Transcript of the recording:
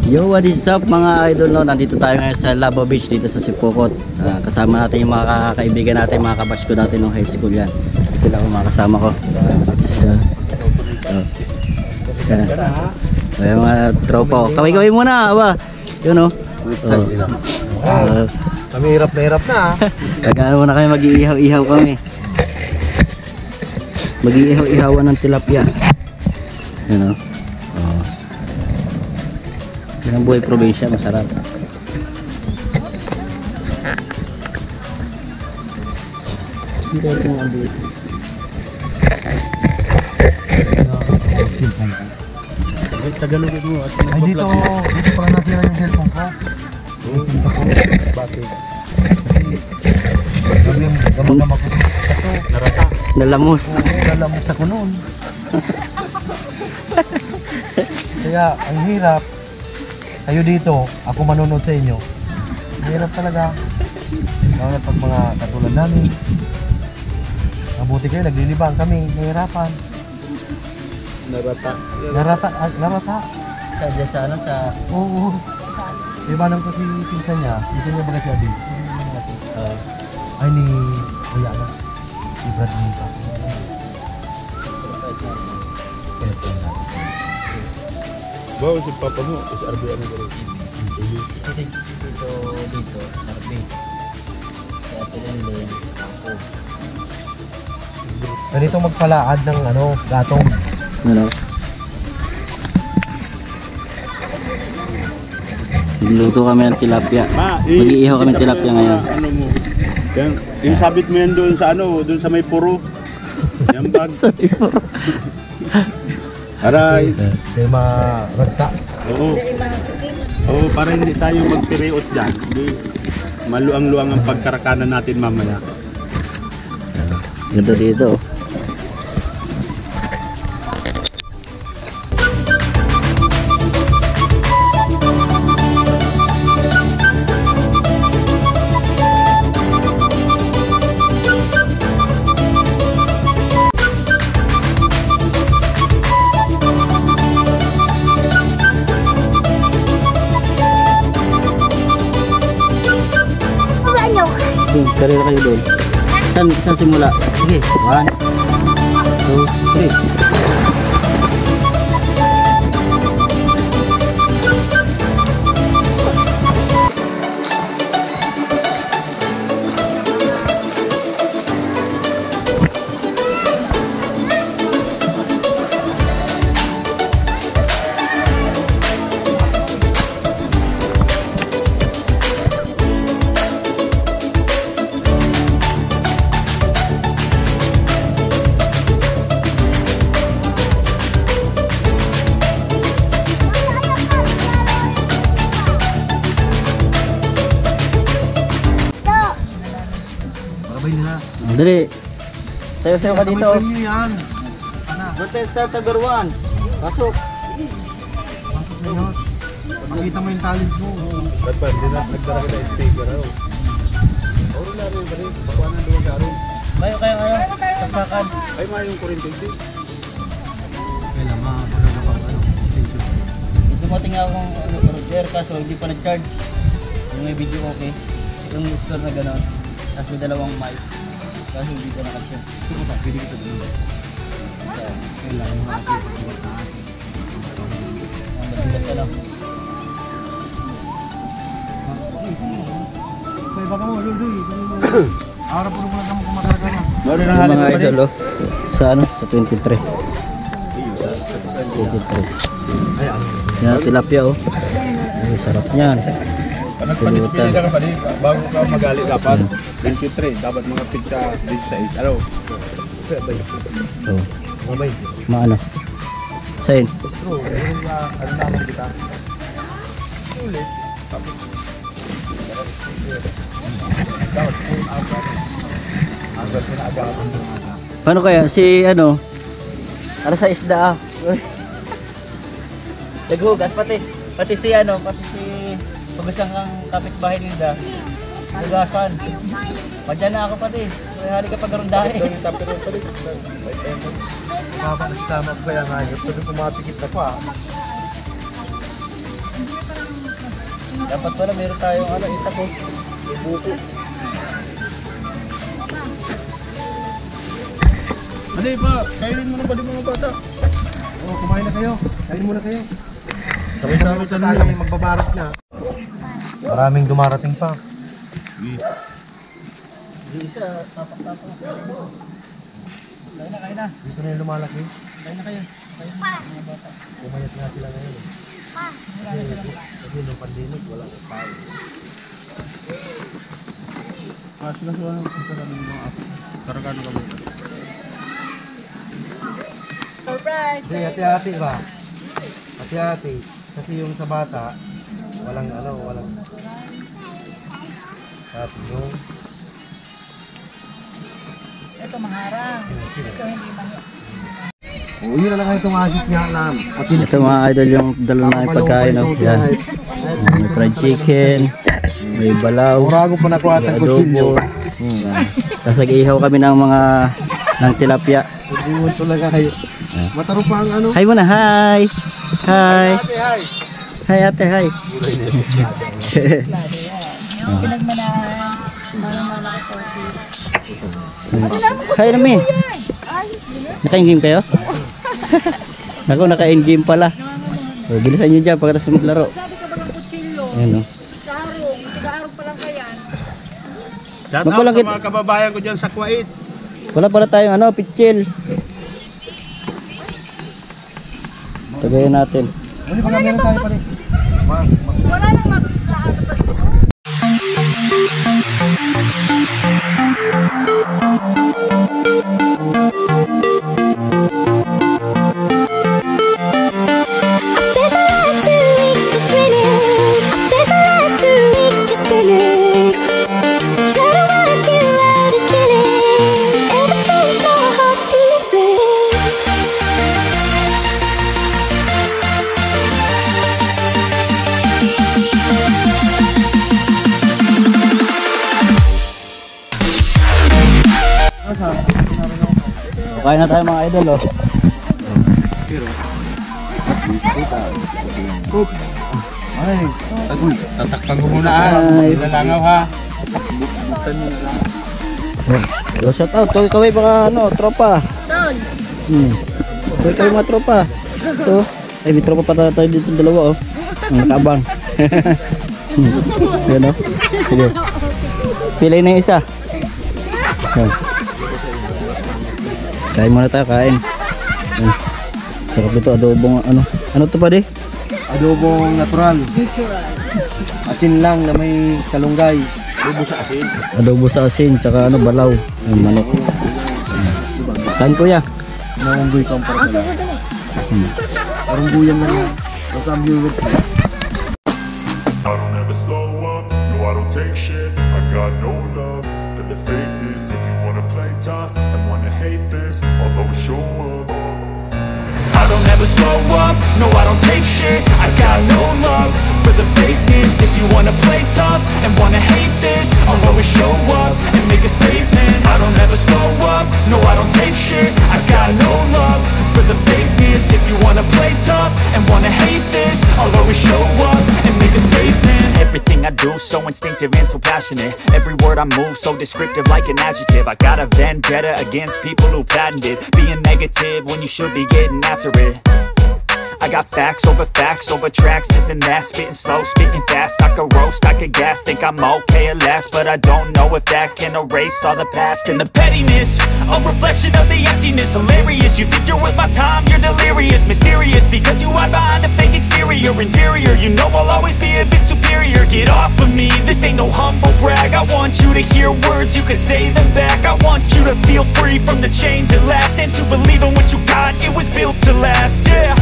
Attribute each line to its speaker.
Speaker 1: Yo, what is up mga idol, no? Nandito tayo ngayon sa Labo Beach dito sa Sipokot. Kasama natin yung mga kaibigan natin, mga kabatch ko dati nung high school yan. Sila mga kasama ko. Yung mga tropa ko. Kaway-kaway muna, aba. Yun, no?
Speaker 2: Kami hirap na.
Speaker 1: Kagano muna kami, mag-iihaw-ihaw kami. Mag-iihaw-ihawan ng tilapia. Yun, no? Yan ang buhay probinsya, masarap. Hindi ko ito ang buhay. Tagalog ito mo.
Speaker 2: Ay, dito pala nasira yung cellphone ko. Bakit? Sabi yung gamag-gamag ko sa ito. Narata.
Speaker 1: Nalamos.
Speaker 2: Nalamos ako noon. Kaya, ang hirap. Kayo dito, ako manonood sa inyo. Ang hirap talaga. Lalo pag mga katulad namin. Mabuti kayo, naglilibang kami, nahihirapan. Narata.
Speaker 1: Sa ano, sa...
Speaker 2: Oo. Ibanan ko si pinsan niya. Pinsan niya baga siya din. Ay ni... Wala na. Si Brad Nita.
Speaker 3: Bawa si papa mo, is RBI mo rin.
Speaker 1: Dito, sarbi. Kaya pinili ako.
Speaker 2: Ganito magpalaad ng gatong.
Speaker 1: Ano? Nagluto kami ng tilapia. Mag-iihaw kami ng tilapia ngayon.
Speaker 3: Ano mo? Yan, isabit mo yan doon sa doon sa may puro. Yan bag.
Speaker 1: Sorry po.
Speaker 3: Aray.
Speaker 2: Kaya marasta.
Speaker 3: Oo, para hindi tayo magpiriot dyan. Hindi maluang-luang ang pagkarakanan natin mamaya.
Speaker 1: Ganda dito. Karera kayo doon. Saan simula? Sige, 1, 2, 3. Dali. Sayo-sayo ka dito.
Speaker 2: Yan.
Speaker 1: Contest start number 1. Pasok.
Speaker 2: Makita mo yung talent mo.
Speaker 3: Ba't ba? Hindi na nagdara ka na speaker. Oro na rin, bali. Bakuha na doon ka rin.
Speaker 1: Mayo kayo ngayon. Saksakan.
Speaker 3: Ay, mayroong kuryente din.
Speaker 2: Kailan makakagod ang station.
Speaker 1: Dumating akong router kaso hindi pa nag-charge. Yung may video okay. Yung store na gano'n. Tapos may dalawang mic. Kasi hindi ko nakasya.
Speaker 2: Sino ba? Pwede kita doon. Kailangan makakita.
Speaker 1: Ang masigas ka lang.
Speaker 2: Kaya baka mo, Luloy. Araw po lang naman kumataraga na.
Speaker 3: Bari na
Speaker 1: Yung
Speaker 3: halip
Speaker 1: mga
Speaker 3: pa
Speaker 1: idol,
Speaker 3: din.
Speaker 1: sa sa 23. 23. Yan, tilapia oh. Ay, sarap niyan.
Speaker 3: Nagpa-display ka pa din. Bago ka magali dapat. 23. Dapat mga pizza 16. Ano?
Speaker 1: Oh,
Speaker 2: Mabay.
Speaker 1: maano. Sain.
Speaker 2: True. Ano naman kita? Ulit. Dapat full agad. Agad sinagapan mo.
Speaker 1: Paano kaya si sa isda ah. Naghugas pati si pati si pagisang ang kapitbahay nila. Hugasan. Padyan na ako pati. Hali ka pag-arundahe.
Speaker 2: Tama ko kaya nga yun. Pwede pumapikit na pa.
Speaker 1: Dapat pala meron tayong ano, itak ko. Buko. Ano pa? Kainin mo na ba di mga bata?
Speaker 2: Oh, kumain na kayo. Kain muna kayo. Sabay-sabay tayo magbabarat na. Maraming dumarating pa.
Speaker 1: Yung isa, tapak-tapak. Kain na.
Speaker 2: Dito na yung lumalaki.
Speaker 1: Kain na kayo. Kain na mga bata.
Speaker 2: Kumayat nga sila ngayon. Kasi nung pandemic, wala na tayo.
Speaker 3: Sila ng mga apo. Karagano ka ba?
Speaker 4: Surprise!
Speaker 2: Kasi hati-hati ba? Hati-hati. Kasi yung sa bata, walang hati yung
Speaker 4: Ito maharang. Ito hindi maharang.
Speaker 2: oh, yun na lang itong asit nga lang.
Speaker 1: Ito mga idol yung dalawa na pagkain. No? Yan. May fried chicken, may balaw,
Speaker 2: Urago pa nakuha
Speaker 1: may
Speaker 2: ang kutsilyo.
Speaker 1: adobo. Tapos nag-ihaw kami ng tilapia.
Speaker 2: Ubuhan talaga kayo. Mataro pa ang ano.
Speaker 1: Hi muna, hi! Hi!
Speaker 2: Hi!
Speaker 1: Hi ate, hi!
Speaker 4: Yung pinagmanahan. Marang-marang coffee.
Speaker 1: Hi Rami! Naka-in-game kayo? Ako naka-in-game pala. So, bilisan nyo dyan pagkatapos maglaro.
Speaker 4: Sabi ka ba ng kutsilyo?
Speaker 1: Ayan o.
Speaker 4: Sa harong. Tiga-harong pa lang kayan.
Speaker 3: Shout out sa mga kababayan ko dyan sa Kuwait.
Speaker 1: Wala pala tayong ano, pitchil. Tagayin natin.
Speaker 2: Ano ba meron tayo pa rin?
Speaker 4: Wala nang mas sa ano pa.
Speaker 1: Kain na tayo mga idol oh.
Speaker 2: Ay,
Speaker 3: Tagoy, tatakpan ko muna Ilalangaw ha.
Speaker 1: Yo, shout out, kaway baka ano, tropa.
Speaker 4: Ton!
Speaker 1: Kaway mga tropa. Ito, ay may tropa pa tayo dito dalawa oh. Nakaabang. Yan oh. Sige. Pilay na yung isa. Yan. Kain muna tayo, kain. Yan. Sarap dito, adobong ano. Ano to pa di?
Speaker 2: adobong natural. Asin lang na may kalunggay.
Speaker 3: Adobo sa asin.
Speaker 1: Adobo sa asin, tsaka ano, balaw. Yung manok. Kain kuya.
Speaker 2: Naunggoy kang para pala. Parang guyan na yan. Basta ang viewers.
Speaker 5: I don't ever slow up, no I don't take shit. I got no love for the fakeness. If you wanna play tough and wanna hate this, I'll always show up. I don't ever slow up, no I don't take shit. I got no love for the fakeness. If you wanna play tough and wanna hate this, I'll always show up and make a statement. I don't ever slow up, no I don't take shit. I got no love for the fakeness. If you wanna play tough and wanna hate this, I'll always show up and make a statement.
Speaker 6: Everything I do so instinctive and so passionate. Every word I move so descriptive like an adjective. I got a vendetta against people who patented being negative when you should be getting after it. I got facts over tracks, this and that. Spitting slow, spitting fast. I could roast, I could gas. Think I'm okay at last, but I don't know if that can erase all the past. And the pettiness, a reflection of the emptiness. Hilarious, you think you're worth my time, you're delirious. Mysterious, because you hide behind a fake exterior. Inferior, you know I'll always be a bit superior. Get off of me, this ain't no humble brag. I want you to hear words, you can say them back. I want you to feel free from the chains at last, and to believe in what you got, it was built to last, yeah.